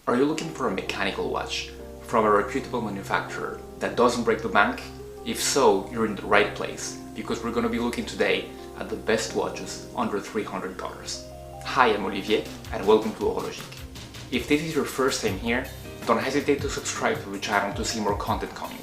Are you looking for a mechanical watch from a reputable manufacturer that doesn't break the bank? If so, you're in the right place, because we're going to be looking today at the best watches under $300. Hi, I'm Olivier and welcome to Horologique. If this is your first time here, don't hesitate to subscribe to the channel to see more content coming.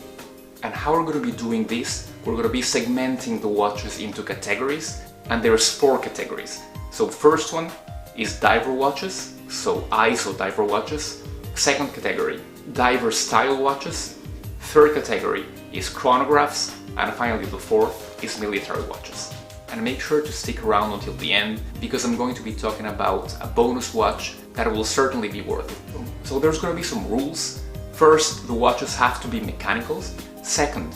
And how we're going to be doing this, we're going to be segmenting the watches into categories, and there's 4 categories. So the first one is diver watches, so ISO diver watches. Second category, diver style watches. Third category is chronographs, and finally the fourth is military watches. And make sure to stick around until the end, because I'm going to be talking about a bonus watch that will certainly be worth it. So there's going to be some rules. First, the watches have to be mechanicals. Second,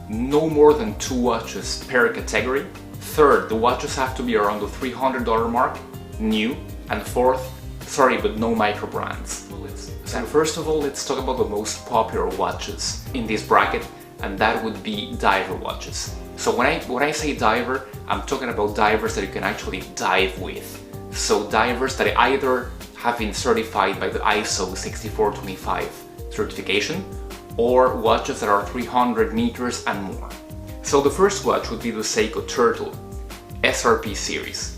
no more than 2 watches per category. Third, the watches have to be around the $300 mark, new. And fourth, sorry, but no micro brands. So first of all, let's talk about the most popular watches in this bracket, and that would be diver watches. So when I say diver, I'm talking about divers that you can actually dive with. So divers that either have been certified by the ISO 6425 certification, or watches that are 300 meters and more. So the first watch would be the Seiko Turtle SRP series.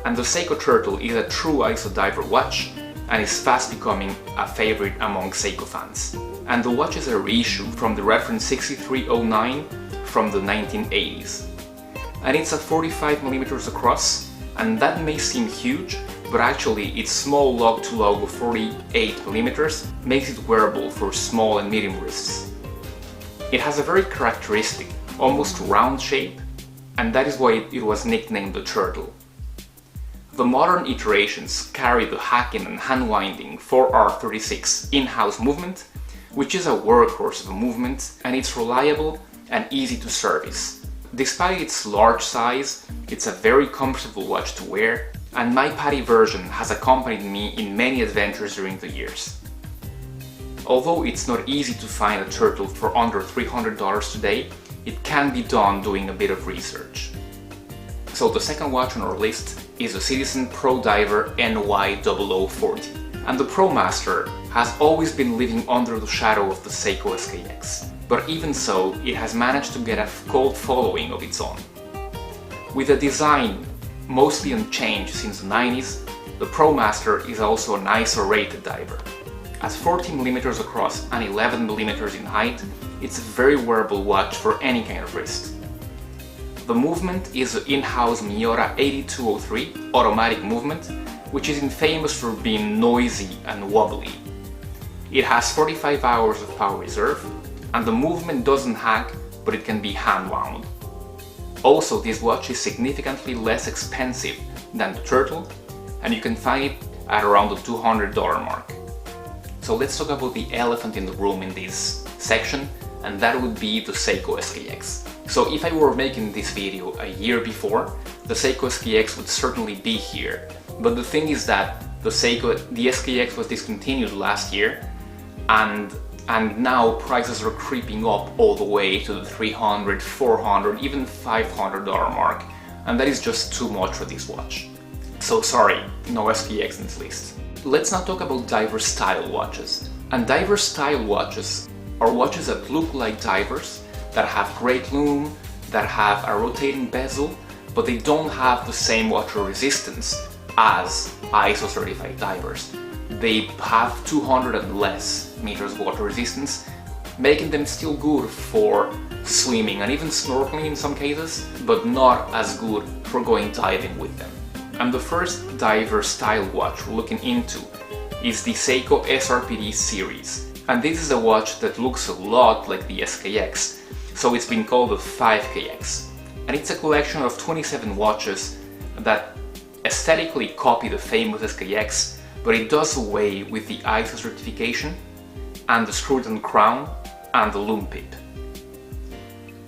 And the Seiko Turtle is a true ISO diver watch and is fast becoming a favorite among Seiko fans. And the watch is a reissue from the reference 6309 from the 1980s. And it's at 45mm across, and that may seem huge, but actually its small lug-to-lug of 48mm makes it wearable for small and medium wrists. It has a very characteristic, almost round shape, and that is why it was nicknamed the Turtle. The modern iterations carry the hacking and hand-winding 4R36 in-house movement, which is a workhorse of a movement, and it's reliable and easy to service. Despite its large size, it's a very comfortable watch to wear, and my Paddy version has accompanied me in many adventures during the years. Although it's not easy to find a Turtle for under $300 today, it can be done doing a bit of research. So the second watch on our list is the Citizen Pro Diver NY0040. And the Pro Master has always been living under the shadow of the Seiko SKX. But even so, it has managed to get a cult following of its own. With a design mostly unchanged since the 90s, the Pro Master is also an ISO rated diver. At 40mm across and 11mm in height, it's a very wearable watch for any kind of wrist. The movement is the in-house Miura 8203 automatic movement, which is infamous for being noisy and wobbly. It has 45 hours of power reserve, and the movement doesn't hack, but it can be hand-wound. Also, this watch is significantly less expensive than the Turtle, and you can find it at around the $200 mark. So let's talk about the elephant in the room in this section, and that would be the Seiko SKX. So if I were making this video a year before, the Seiko SKX would certainly be here. But the thing is that the SKX was discontinued last year, and now prices are creeping up all the way to the $300, $400, even $500 mark, and that is just too much for this watch. So sorry, no SKX in this list. Let's now talk about diver style watches. And diver style watches are watches that look like divers, that have great lume, that have a rotating bezel, but they don't have the same water resistance as ISO certified divers. They have 200 and less meters of water resistance, making them still good for swimming and even snorkeling in some cases, but not as good for going diving with them. And the first diver style watch we're looking into is the Seiko SRPD series. And this is a watch that looks a lot like the SKX, so it's been called the 5KX. And it's a collection of 27 watches that aesthetically copy the famous SKX, but it does away with the ISO certification and the screw-down crown and the lume pip.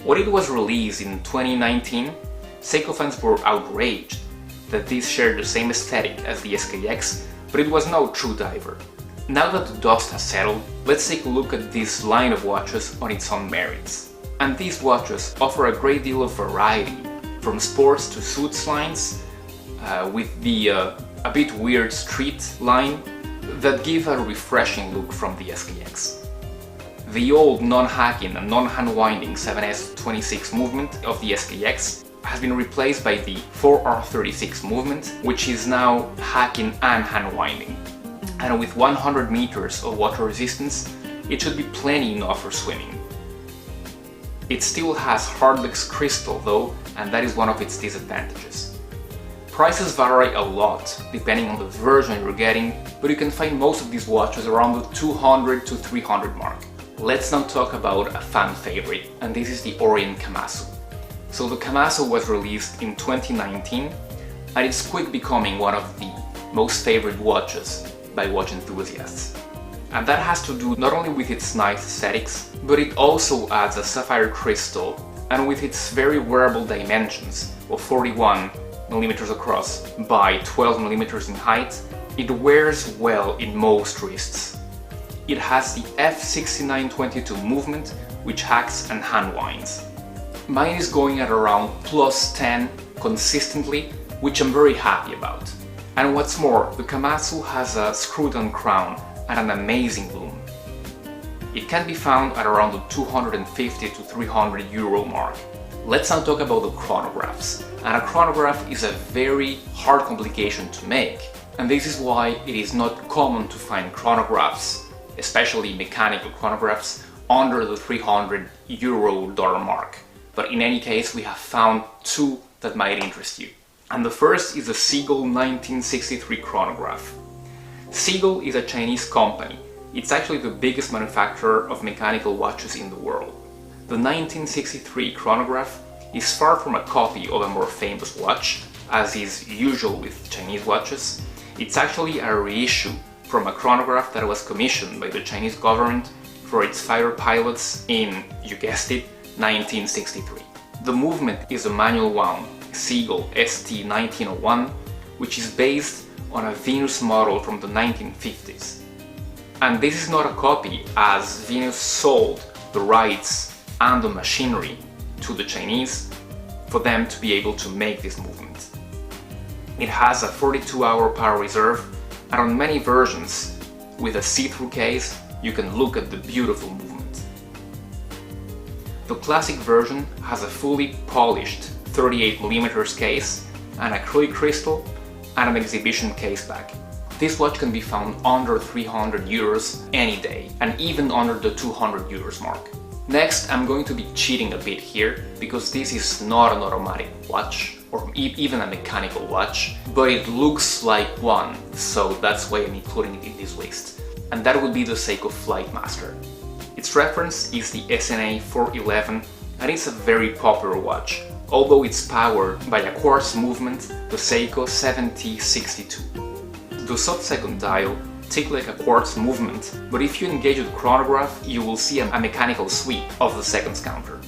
When it was released in 2019, Seiko fans were outraged that this shared the same aesthetic as the SKX, but it was no true diver. Now that the dust has settled, let's take a look at this line of watches on its own merits. And these watches offer a great deal of variety, from sports to suits lines, with the a bit weird street line that give a refreshing look from the SKX. The old non-hacking and non-hand-winding 7S26 movement of the SKX has been replaced by the 4R36 movement, which is now hacking and hand-winding. And with 100 meters of water resistance, it should be plenty enough for swimming. It still has hardlex crystal though, and that is one of its disadvantages. Prices vary a lot depending on the version you're getting, but you can find most of these watches around the 200 to 300 mark. Let's now talk about a fan favorite, and this is the Orient Kamasu. So the Kamasu was released in 2019, and it's quick becoming one of the most favorite watches by watch enthusiasts. And that has to do not only with its nice aesthetics, but it also adds a sapphire crystal, and with its very wearable dimensions of 41 mm across by 12 mm in height, it wears well in most wrists. It has the F6922 movement, which hacks and hand winds. Mine is going at around +10 consistently, which I'm very happy about. And what's more, the Kamasu has a screw-down crown and an amazing loom. It can be found at around the 250 to 300 euro mark. Let's now talk about the chronographs. And a chronograph is a very hard complication to make, and this is why it is not common to find chronographs, especially mechanical chronographs, under the 300 euro dollar mark. But in any case, we have found two that might interest you. And the first is the Seagull 1963 chronograph. Seagull is a Chinese company. It's actually the biggest manufacturer of mechanical watches in the world. The 1963 chronograph is far from a copy of a more famous watch, as is usual with Chinese watches. It's actually a reissue from a chronograph that was commissioned by the Chinese government for its fighter pilots in, you guessed it, 1963. The movement is a manual wound Seagull ST1901, which is based on a Venus model from the 1950s. And this is not a copy, as Venus sold the rights and the machinery to the Chinese for them to be able to make this movement. It has a 42-hour power reserve, and on many versions, with a see-through case, you can look at the beautiful movement. The classic version has a fully polished 38mm case, an acrylic crystal, and an exhibition case back. This watch can be found under 300 euros any day, and even under the 200 euros mark. Next, I'm going to be cheating a bit here, because this is not an automatic watch, or even a mechanical watch, but it looks like one, so that's why I'm including it in this list. And that would be the Seiko Flightmaster. Its reference is the SNA 411, and it's a very popular watch, although it's powered by a quartz movement, the Seiko 7062. The sub-second dial tick like a quartz movement, but if you engage with chronograph, you will see a mechanical sweep of the seconds counter.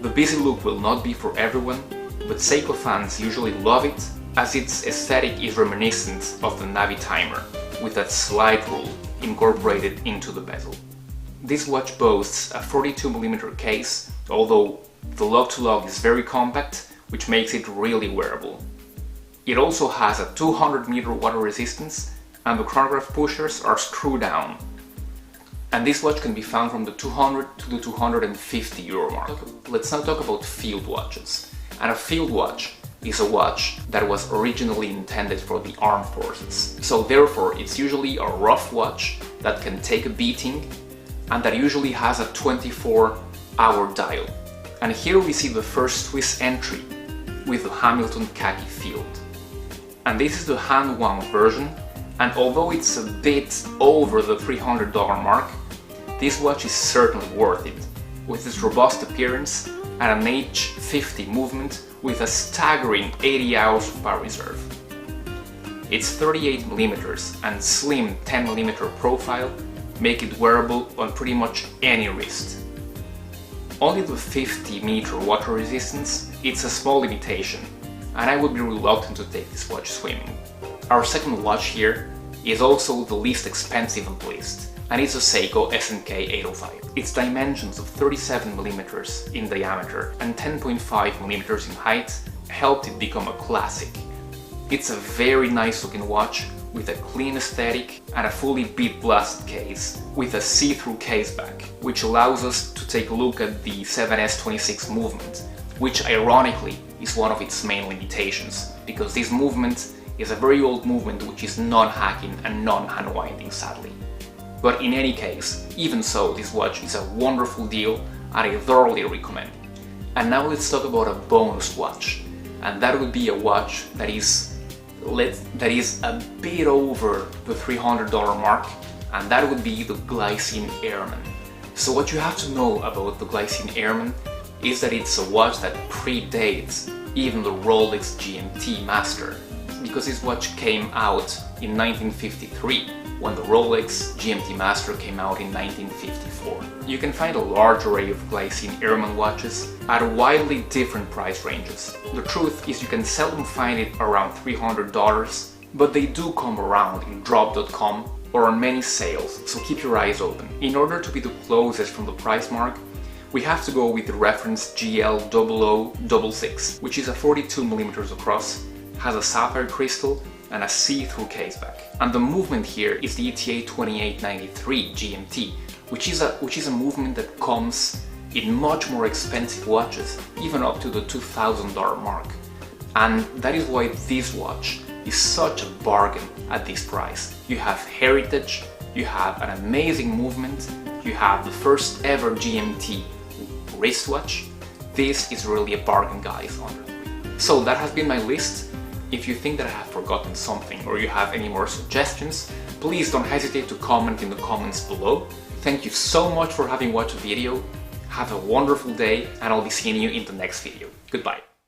The busy look will not be for everyone, but Seiko fans usually love it, as its aesthetic is reminiscent of the Navi timer, with that slide rule incorporated into the bezel. This watch boasts a 42mm case, although the lug-to-lug is very compact, which makes it really wearable. It also has a 200-meter water resistance, and the chronograph pushers are screw down. And this watch can be found from the 200 to the 250 euro mark. Let's now talk about field watches. And a field watch is a watch that was originally intended for the armed forces. So therefore, it's usually a rough watch that can take a beating, and that usually has a 24-hour dial. And here we see the first Swiss entry with the Hamilton khaki field. And this is the hand-wound version, and although it's a bit over the $300 mark, this watch is certainly worth it, with its robust appearance and an H50 movement with a staggering 80 hours of power reserve. Its 38mm and slim 10mm profile make it wearable on pretty much any wrist. Only the 50-meter water resistance, it's a small limitation, and I would be reluctant to take this watch swimming. Our second watch here is also the least expensive on the list, and it's a Seiko SNK 805. Its dimensions of 37mm in diameter and 10.5mm in height helped it become a classic. It's a very nice looking watch with a clean aesthetic and a fully bead blasted case with a see-through case back, which allows us to take a look at the 7S26 movement, which ironically is one of its main limitations, because this movement is a very old movement which is non-hacking and non-hand-winding, sadly. But in any case, even so, this watch is a wonderful deal and I thoroughly recommend it. And now let's talk about a bonus watch, and that would be a watch that is a bit over the $300 mark, and that would be the Glycine Airman. So what you have to know about the Glycine Airman is that it's a watch that predates even the Rolex GMT Master, because this watch came out in 1953, when the Rolex GMT Master came out in 1954. You can find a large array of Glycine Airman watches at widely different price ranges. The truth is you can seldom find it around $300, but they do come around in drop.com or on many sales, so keep your eyes open. In order to be the closest from the price mark, we have to go with the reference GL0066, which is a 42mm across, has a sapphire crystal and a see-through caseback. And the movement here is the ETA 2893 GMT, which is a movement that comes in much more expensive watches, even up to the $2,000 mark. And that is why this watch is such a bargain at this price. You have heritage, you have an amazing movement, you have the first ever GMT wristwatch. This is really a bargain, guys, honestly. So that has been my list. If you think that I have forgotten something or you have any more suggestions, please don't hesitate to comment in the comments below. Thank you so much for having watched the video. Have a wonderful day and I'll be seeing you in the next video. Goodbye.